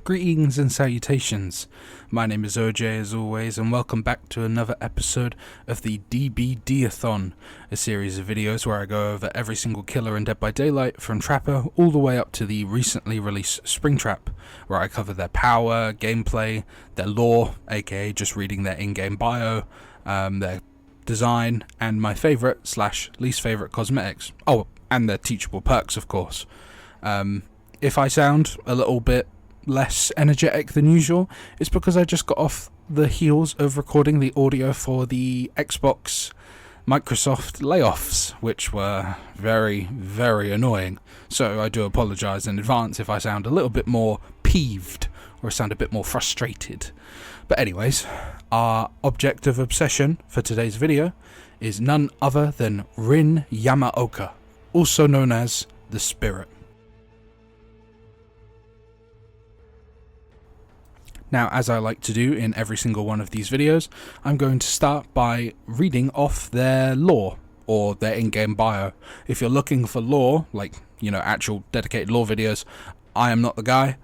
Greetings and salutations. My name is OJ as always, and welcome back to another episode of the DBD-a-thon, a series of videos where I go over every single killer in Dead by Daylight from Trapper all the way up to the recently released Springtrap, where I cover their power, gameplay, their lore, aka just reading their in-game bio, their design, and my favourite / least favourite cosmetics. Oh, and their teachable perks, of course. If I sound a little bit less energetic than usual, it's because I just got off the heels of recording the audio for the Xbox Microsoft layoffs, which were very, very annoying. So I do apologise in advance if I sound a little bit more peeved or sound a bit more frustrated. But anyways, our object of obsession for today's video is none other than Rin Yamaoka, also known as the Spirit. Now, as I like to do in every single one of these videos, I'm going to start by reading off their lore, or their in-game bio. If you're looking for lore, like, actual dedicated lore videos, I am not the guy.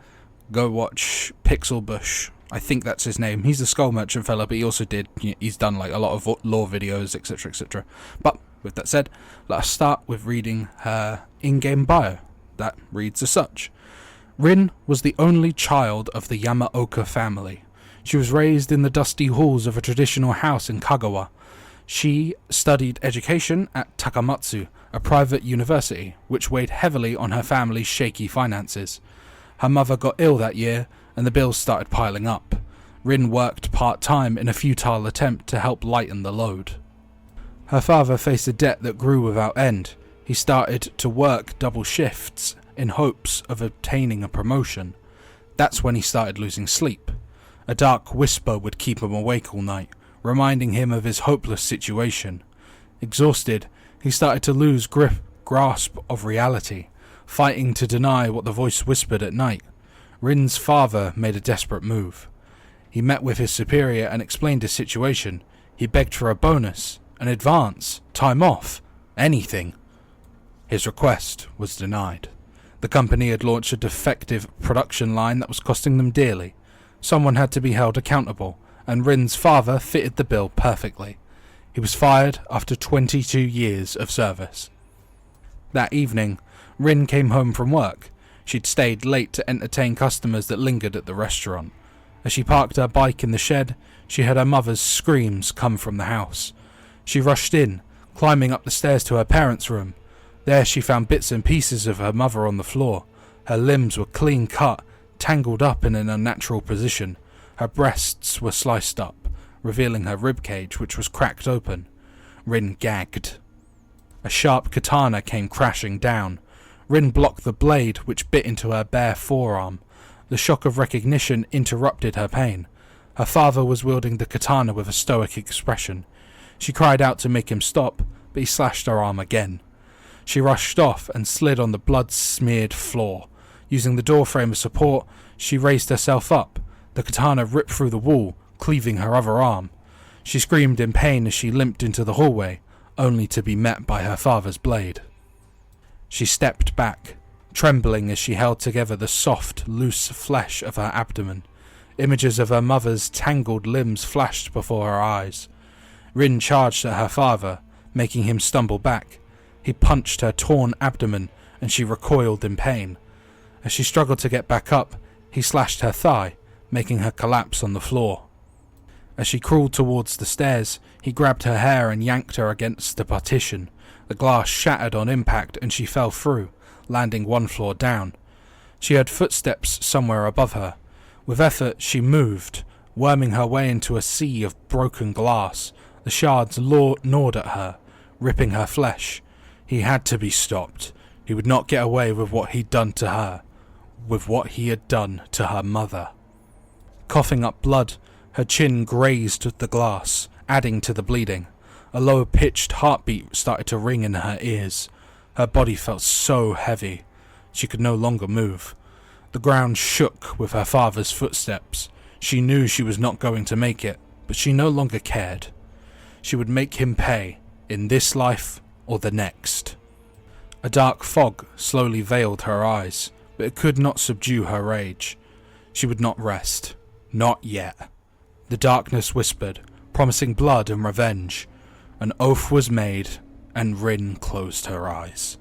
Go watch Pixelbush. I think that's his name. He's the Skull Merchant fella, but he's done like a lot of lore videos, etc, etc. But, with that said, let us start with reading her in-game bio. That reads as such. Rin was the only child of the Yamaoka family. She was raised in the dusty halls of a traditional house in Kagawa. She studied education at Takamatsu, a private university, which weighed heavily on her family's shaky finances. Her mother got ill that year, and the bills started piling up. Rin worked part-time in a futile attempt to help lighten the load. Her father faced a debt that grew without end. He started to work double shifts in hopes of obtaining a promotion. That's when he started losing sleep. A dark whisper would keep him awake all night, reminding him of his hopeless situation. Exhausted, he started to lose grasp of reality, fighting to deny what the voice whispered at night. Rin's father made a desperate move. He met with his superior and explained his situation. He begged for a bonus, an advance, time off, anything. His request was denied. The company had launched a defective production line that was costing them dearly. Someone had to be held accountable, and Rin's father fitted the bill perfectly. He was fired after 22 years of service. That evening, Rin came home from work. She'd stayed late to entertain customers that lingered at the restaurant. As she parked her bike in the shed, she heard her mother's screams come from the house. She rushed in, climbing up the stairs to her parents' room. There she found bits and pieces of her mother on the floor. Her limbs were clean cut, tangled up in an unnatural position. Her breasts were sliced up, revealing her ribcage, which was cracked open. Rin gagged. A sharp katana came crashing down. Rin blocked the blade, which bit into her bare forearm. The shock of recognition interrupted her pain. Her father was wielding the katana with a stoic expression. She cried out to make him stop, but he slashed her arm again. She rushed off and slid on the blood-smeared floor. Using the doorframe as support, she raised herself up. The katana ripped through the wall, cleaving her other arm. She screamed in pain as she limped into the hallway, only to be met by her father's blade. She stepped back, trembling as she held together the soft, loose flesh of her abdomen. Images of her mother's tangled limbs flashed before her eyes. Rin charged at her father, making him stumble back. He punched her torn abdomen, and she recoiled in pain. As she struggled to get back up, he slashed her thigh, making her collapse on the floor. As she crawled towards the stairs, he grabbed her hair and yanked her against the partition. The glass shattered on impact, and she fell through, landing one floor down. She heard footsteps somewhere above her. With effort, she moved, worming her way into a sea of broken glass. The shards gnawed at her, ripping her flesh. He had to be stopped. He would not get away with what he'd done to her, with what he had done to her mother. Coughing up blood, her chin grazed the glass, adding to the bleeding. A low-pitched heartbeat started to ring in her ears. Her body felt so heavy. She could no longer move. The ground shook with her father's footsteps. She knew she was not going to make it, but she no longer cared. She would make him pay, in this life or the next. A dark fog slowly veiled her eyes, but it could not subdue her rage. She would not rest. Not yet. The darkness whispered, promising blood and revenge. An oath was made, and Rin closed her eyes.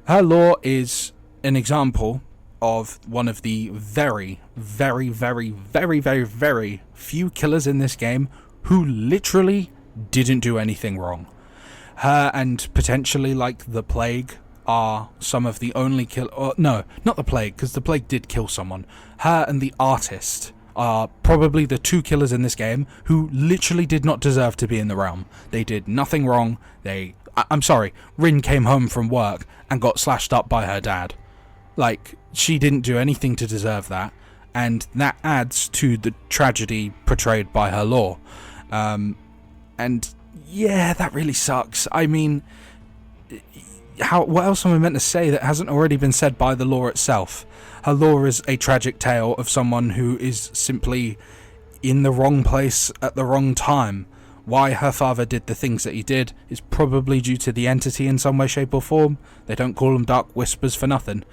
Her lore is an example of one of the very, very, very, very, very, very few killers in this game who literally didn't do anything wrong. Her and potentially like the Plague are some of the only no, not the Plague, because the Plague did kill someone. Her and the Artist are probably the two killers in this game who literally did not deserve to be in the realm. They did nothing wrong. I'm sorry, Rin came home from work and got slashed up by her dad. Like, she didn't do anything to deserve that, and that adds to the tragedy portrayed by her lore. And yeah, that really sucks. I mean, what else am I meant to say that hasn't already been said by the lore itself? Her lore is a tragic tale of someone who is simply in the wrong place at the wrong time. Why her father did the things that he did is probably due to the entity in some way, shape or form. They don't call them Dark Whispers for nothing.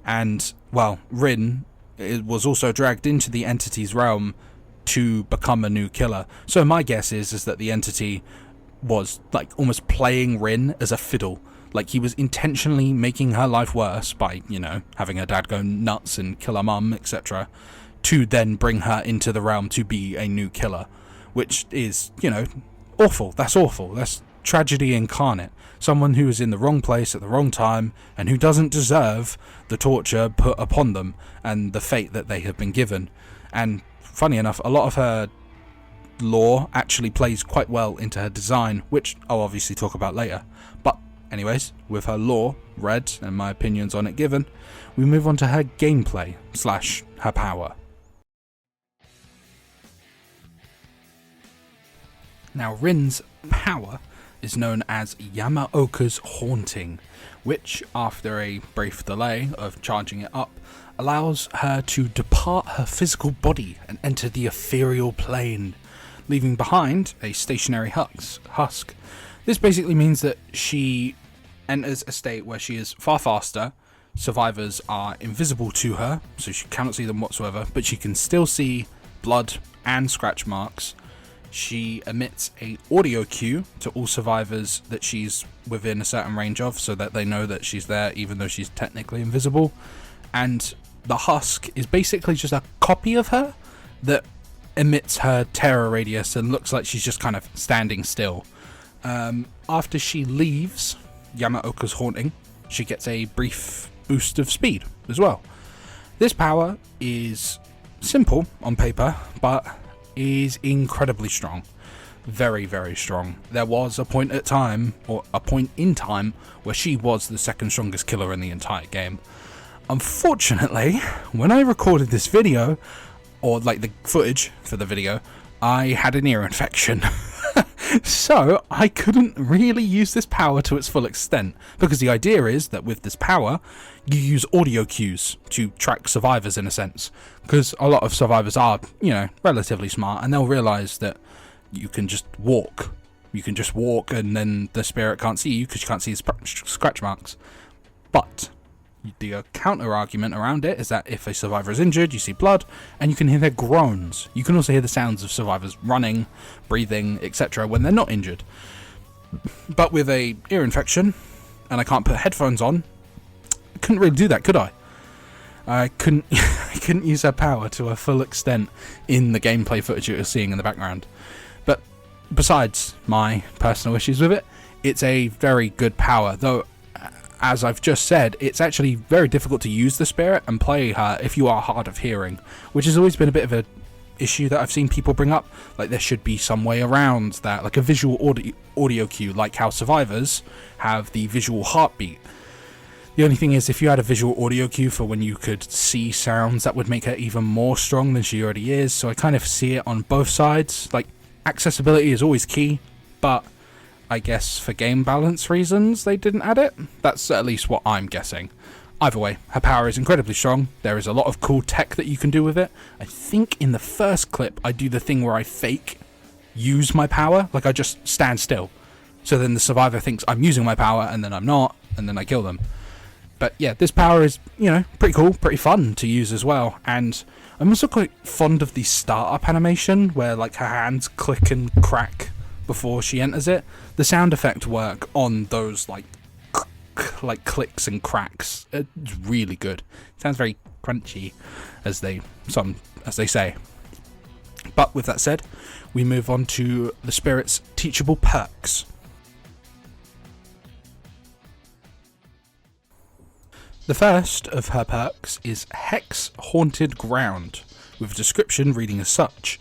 And, well, Rin was also dragged into the entity's realm to become a new killer. So my guess is that the entity was like almost playing Rin as a fiddle. Like, he was intentionally making her life worse by, having her dad go nuts and kill her mum, etc., to then bring her into the realm to be a new killer. Which is, awful. That's awful. That's tragedy incarnate. Someone who is in the wrong place at the wrong time and who doesn't deserve the torture put upon them and the fate that they have been given. And funny enough, a lot of her lore actually plays quite well into her design, which I'll obviously talk about later. But anyways, with her lore read and my opinions on it given, we move on to her gameplay / her power. Now, Rin's power is known as Yamaoka's Haunting, which, after a brief delay of charging it up, allows her to depart her physical body and enter the ethereal plane, leaving behind a stationary husk. This basically means that she enters a state where she is far faster, survivors are invisible to her, so she cannot see them whatsoever, but she can still see blood and scratch marks. She emits a audio cue to all survivors that she's within a certain range of, so that they know that she's there even though she's technically invisible. And the husk is basically just a copy of her that emits her terror radius and looks like she's just kind of standing still. After she leaves Yamaoka's Haunting, she gets a brief boost of speed as well. This power is simple on paper, but is incredibly strong. Very, very strong. There was a point in time where she was the second strongest killer in the entire game. Unfortunately, when I recorded this video, or like the footage for the video, I had an ear infection. So I couldn't really use this power to its full extent, because the idea is that with this power you use audio cues to track survivors in a sense, because a lot of survivors are, relatively smart, and they'll realize that you can just walk and then the spirit can't see you because you can't see his scratch marks. But the counter argument around it is that if a survivor is injured, you see blood and you can hear their groans. You can also hear the sounds of survivors running, breathing, etc. when they're not injured. But with a ear infection and I can't put headphones on, I couldn't really do that, could I? I couldn't use her power to a full extent in the gameplay footage you're seeing in the background. But besides my personal issues with it, it's a very good power, though as I've just said, it's actually very difficult to use the spirit and play her if you are hard of hearing, which has always been a bit of an issue that I've seen people bring up. Like, there should be some way around that, like a visual audio cue, like how survivors have the visual heartbeat. The only thing is, if you had a visual audio cue for when you could see sounds, that would make her even more strong than she already is. So I kind of see it on both sides. Like, accessibility is always key, but I guess for game balance reasons they didn't add it. That's at least what I'm guessing. Either way, her power is incredibly strong. There is a lot of cool tech that you can do with it. I think in the first clip I do the thing where I fake use my power, like I just stand still. So then the survivor thinks I'm using my power and then I'm not, and then I kill them. But yeah, this power is, pretty cool, pretty fun to use as well. And I'm also quite fond of the startup animation where like her hands click and crack before she enters it. The sound effect work on those like clicks and cracks, it's really good. It sounds very crunchy, as they say. But with that said, we move on to the spirit's teachable perks. The first of her perks is Hex Haunted Ground, with a description reading as such: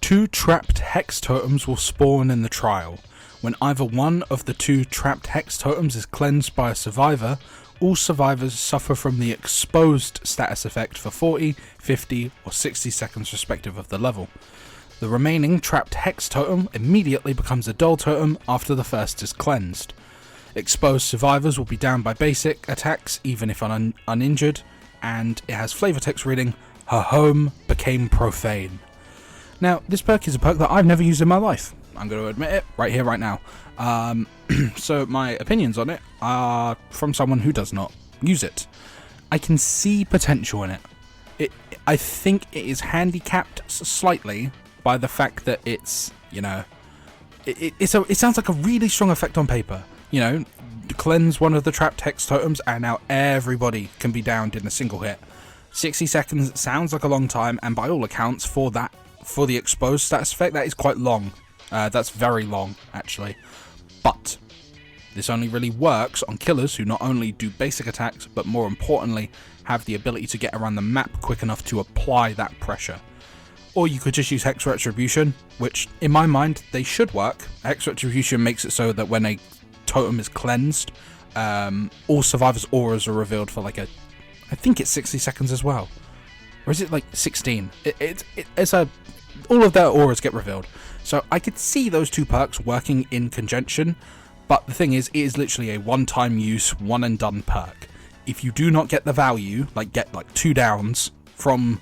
2 trapped hex totems will spawn in the trial. When either one of the 2 trapped hex totems is cleansed by a survivor, all survivors suffer from the exposed status effect for 40, 50 or 60 seconds respective of the level. The remaining trapped hex totem immediately becomes a dull totem after the first is cleansed. Exposed survivors will be down by basic attacks even if uninjured, and it has flavor text reading, "Her home became profane." Now, this perk is a perk that I've never used in my life. I'm going to admit it right here, right now. So my opinions on it are from someone who does not use it. I can see potential in it. I think it is handicapped slightly by the fact that it's, it sounds like a really strong effect on paper. Cleanse one of the trapped hex totems and now everybody can be downed in a single hit. 60 seconds sounds like a long time, and by all accounts for the exposed status effect, that is quite long. That's very long, actually. But this only really works on killers who not only do basic attacks, but more importantly, have the ability to get around the map quick enough to apply that pressure. Or you could just use Hex Retribution, which, in my mind, they should work. Hex Retribution makes it so that when a totem is cleansed, all survivors' auras are revealed for I think it's 60 seconds as well. Or is it 16? All of their auras get revealed. So I could see those 2 perks working in conjunction, but the thing is, it is literally a one-time use, one and done perk. If you do not get the value, get 2 downs from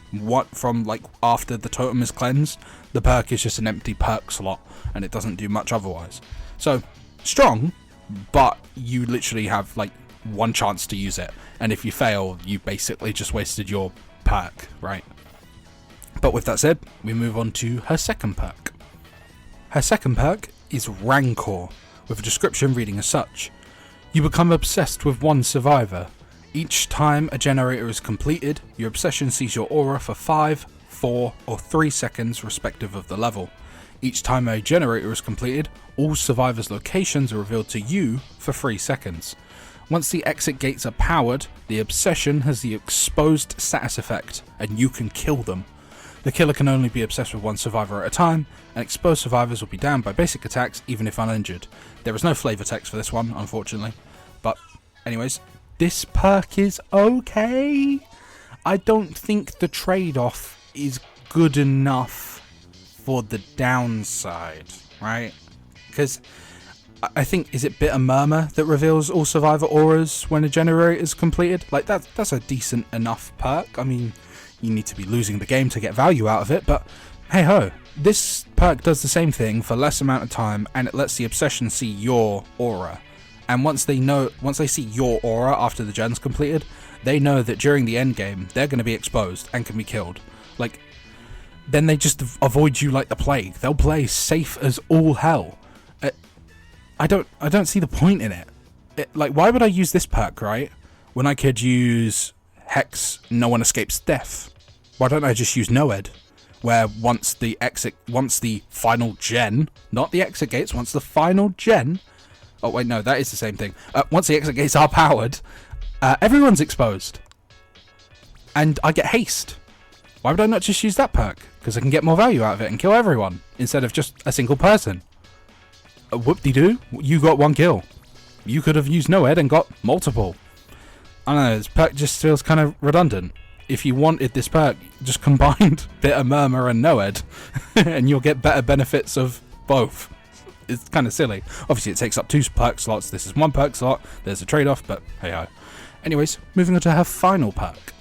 after the totem is cleansed, the perk is just an empty perk slot, and it doesn't do much otherwise. So, strong, but you literally have one chance to use it, and if you fail, you basically just wasted your perk, right? But with that said, we move on to her second perk. Her second perk is Rancor, with a description reading as such: you become obsessed with one survivor. Each time a generator is completed, your obsession sees your aura for 5, 4 or 3 seconds respective of the level. Each time a generator is completed, all survivors' locations are revealed to you for 3 seconds. Once the exit gates are powered, the obsession has the exposed status effect, and you can kill them. The killer can only be obsessed with one survivor at a time, and exposed survivors will be downed by basic attacks even if uninjured. There is no flavor text for this one, unfortunately. But anyways, this perk is okay. I don't think the trade-off is good enough for the downside, right? Because I think, is it Bitter Murmur that reveals all survivor auras when a generator is completed? That's a decent enough perk. I mean, you need to be losing the game to get value out of it, but hey ho, this perk does the same thing for less amount of time, and it lets the obsession see your aura. And once they see your aura after the gen's completed, they know that during the end game they're going to be exposed and can be killed. Then they just avoid you like the plague. They'll play safe as all hell. I don't see the point in it. Why would I use this perk, right, when I could use Hex No One Escapes Death? Why don't I just use Noed, where once the final gen, not the exit gates, once the final gen, oh wait, no, that is the same thing. Once the exit gates are powered, everyone's exposed, and I get haste. Why would I not just use that perk? Because I can get more value out of it and kill everyone instead of just a single person. Whoop-de-doo, you got 1 kill. You could have used Noed and got multiple. I don't know, this perk just feels kind of redundant. If you wanted this perk, just combine Bitter Murmur and Noed, and you'll get better benefits of both. It's kind of silly. Obviously, it takes up 2 perk slots. This is 1 perk slot. There's a trade-off, but hey-ho. Anyways, moving on to her final perk.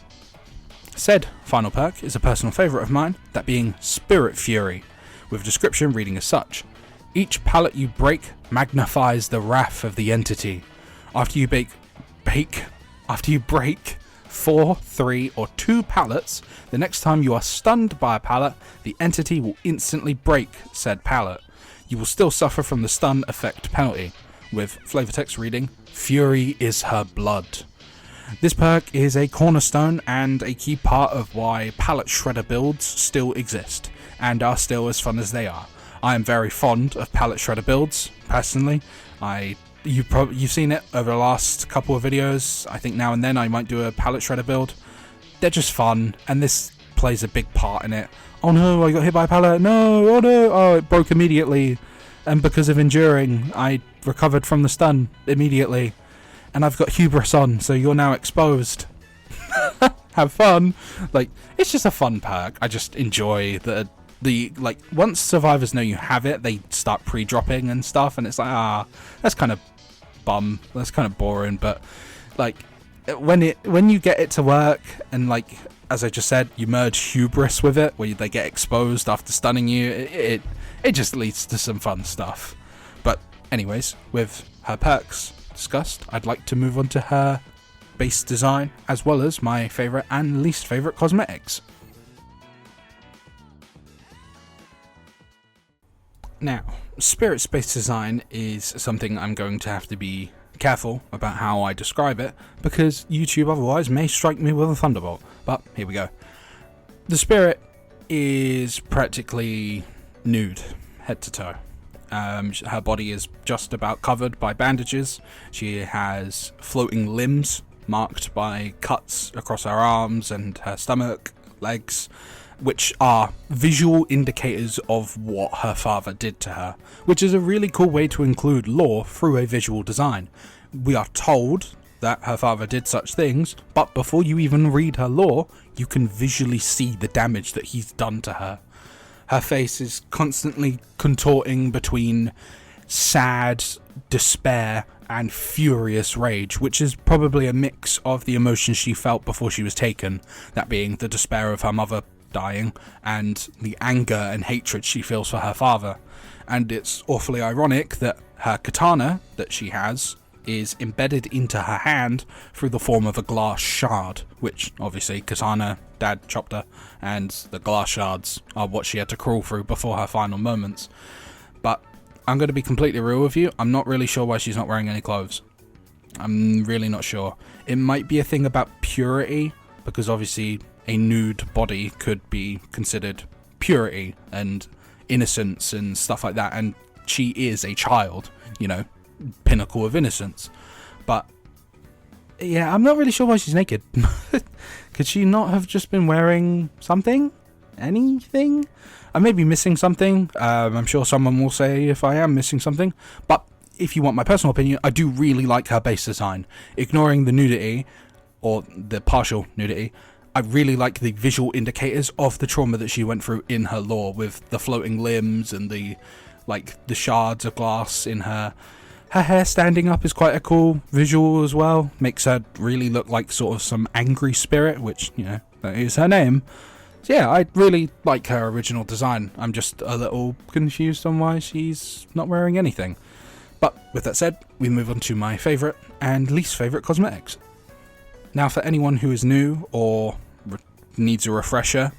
Said final perk is a personal favourite of mine, that being Spirit Fury, with a description reading as such: each pallet you break magnifies the wrath of the entity. After you bake After you break 4, 3, or 2 pallets, the next time you are stunned by a pallet, the entity will instantly break said pallet. You will still suffer from the stun effect penalty, with flavor text reading, "Fury is her blood." This perk is a cornerstone and a key part of why pallet shredder builds still exist, and are still as fun as they are. I am very fond of pallet shredder builds, personally. You've seen it over the last couple of videos. I think now and then I might do a pallet shredder build. They're just fun, and this plays a big part in it. Oh no, I got hit by a pallet. No, oh no, oh, it broke immediately. And because of enduring, I recovered from the stun immediately. And I've got hubris on, so you're now exposed. Have fun. Like, it's just a fun perk. I just enjoy the like, once survivors know you have it, they start pre-dropping and stuff, and it's like, that's kind of bum. That's kind of boring. But like, when you get it to work, and like, as I just said, you merge hubris with it, where they get exposed after stunning you, it just leads to some fun stuff. But anyways, with her perks discussed, I'd like to move on to her base design, as well as my favourite and least favourite cosmetics. Now, Spirit's base design is something I'm going to have to be careful about how I describe it, because YouTube otherwise may strike me with a thunderbolt. But here we go. The Spirit is practically nude, head to toe. Her body is just about covered by bandages. She has floating limbs marked by cuts across her arms and her stomach, legs, which are visual indicators of what her father did to her, which is a really cool way to include lore through a visual design. We are told that her father did such things, but before you even read her lore, you can visually see the damage that he's done to her. Her face is constantly contorting between sad despair and furious rage, which is probably a mix of the emotions she felt before she was taken, that being the despair of her mother dying and the anger and hatred she feels for her father. And it's awfully ironic that her katana that she has is embedded into her hand through the form of a glass shard, which obviously Katana dad chopped her, and the glass shards are what she had to crawl through before her final moments. But I'm going to be completely real with you, I'm not really sure why she's not wearing any clothes. I'm really not sure. It might be a thing about purity, because obviously a nude body could be considered purity and innocence and stuff like that, and she is a child, you know, pinnacle of innocence. But yeah, I'm not really sure why she's naked. Could she not have just been wearing something? Anything? I may be missing something. I'm sure someone will say if I am missing something. But if you want my personal opinion, I do really like her base design. Ignoring the nudity, or the partial nudity, I really like the visual indicators of the trauma that she went through in her lore, with the floating limbs and the shards of glass in her. Her hair standing up is quite a cool visual as well. Makes her really look like sort of some angry spirit, which, you know, that is her name. So yeah, I really like her original design. I'm just a little confused on why she's not wearing anything. But with that said, we move on to my favourite and least favourite cosmetics. Now, for anyone who is new or needs a refresher,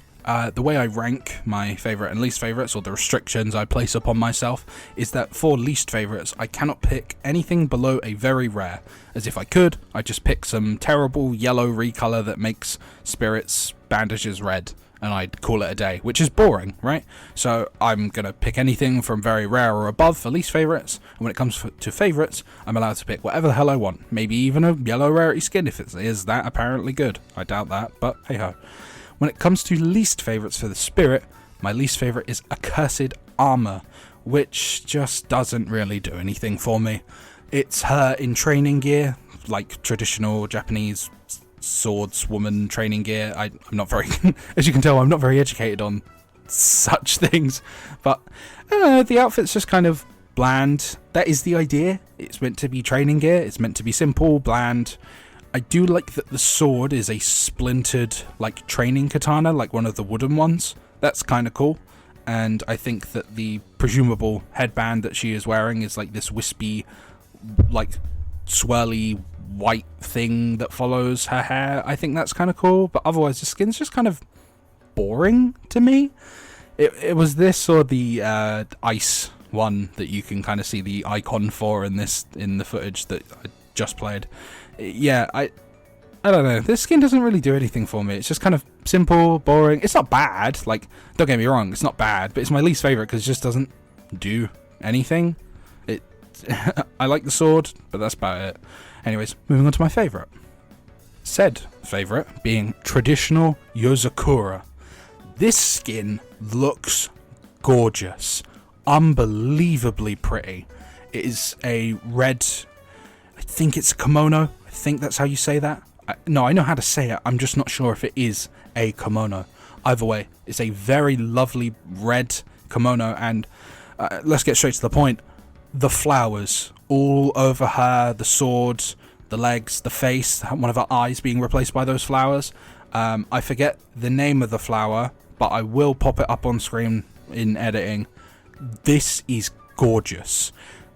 the way I rank my favourite and least favourites, or the restrictions I place upon myself, is that for least favourites, I cannot pick anything below a very rare. As if I could, I'd just pick some terrible yellow recolour that makes Spirit's bandages red, and I'd call it a day, which is boring, right? So I'm going to pick anything from very rare or above for least favourites, and when it comes to favourites, I'm allowed to pick whatever the hell I want. Maybe even a yellow rarity skin if it is that apparently good. I doubt that, but hey ho. When it comes to least favourites for the Spirit, my least favourite is Accursed Armour, which just doesn't really do anything for me. It's her in training gear, like traditional Japanese swordswoman training gear. I'm not very, as you can tell, I'm not very educated on such things, but I don't know, the outfit's just kind of bland. That is the idea. It's meant to be training gear, it's meant to be simple, bland. I do like that the sword is a splintered, like, training katana, like one of the wooden ones. That's kind of cool. And I think that the presumable headband that she is wearing is like this wispy, like, swirly white thing that follows her hair. I think that's kind of cool, but otherwise the skin's just kind of boring to me. It was this or the ice one that you can kind of see the icon for in the footage that I just played. Yeah, I don't know. This skin doesn't really do anything for me. It's just kind of simple, boring. It's not bad. Like, don't get me wrong, it's not bad, but it's my least favorite because it just doesn't do anything. I like the sword, but that's about it. Anyways, moving on to my favorite. Said favorite being traditional Yozakura. This skin looks gorgeous, unbelievably pretty. It is a red, I think it's a kimono. I think that's how you say that. No, I know how to say it. I'm just not sure if it is a kimono. Either way, it's a very lovely red kimono, and let's get straight to the point. The flowers all over her, the sword, the legs, the face, one of her eyes being replaced by those flowers. I forget the name of the flower, but I will pop it up on screen in editing. This is gorgeous.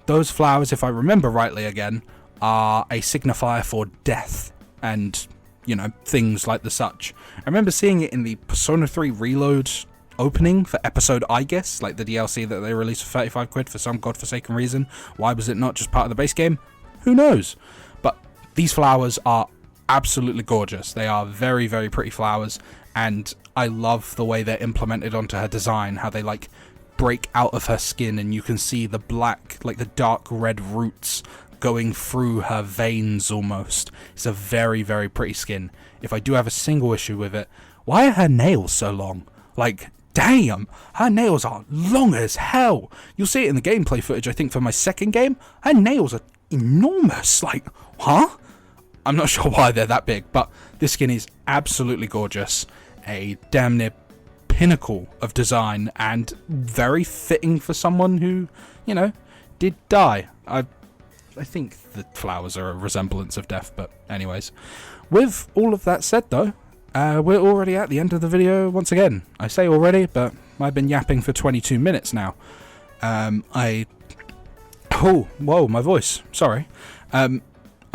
Those flowers, if I remember rightly again, are a signifier for death and, you know, things like the such. I remember seeing it in the Persona 3 Reload opening for episode, I guess, like the DLC that they released for 35 quid for some godforsaken reason. Why was it not just part of the base game? Who knows? But these flowers are absolutely gorgeous. They are very, very pretty flowers, and I love the way they're implemented onto her design, how they like break out of her skin and you can see the black, like the dark red roots going through her veins almost. It's a very, very pretty skin. If I do have a single issue with it, why are her nails so long? Like, damn, her nails are long as hell. You'll see it in the gameplay footage, I think, for my second game. Her nails are enormous. Like, huh? I'm not sure why they're that big, but this skin is absolutely gorgeous. A damn near pinnacle of design and very fitting for someone who, you know, did die. I think the flowers are a resemblance of death, but anyways. With all of that said, though, we're already at the end of the video once again. I say already, but I've been yapping for 22 minutes now. Oh, whoa, my voice. Sorry.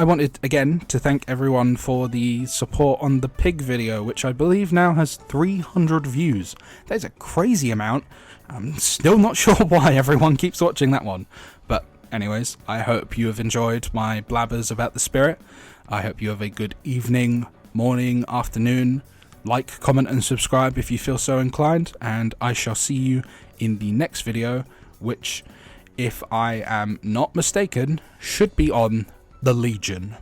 I wanted, again, to thank everyone for the support on the pig video, which I believe now has 300 views. That is a crazy amount. I'm still not sure why everyone keeps watching that one. But anyways, I hope you have enjoyed my blabbers about the spirit. I hope you have a good evening, morning, afternoon. Like, comment and subscribe if you feel so inclined, and I shall see you in the next video, which, if I am not mistaken, should be on the Legion.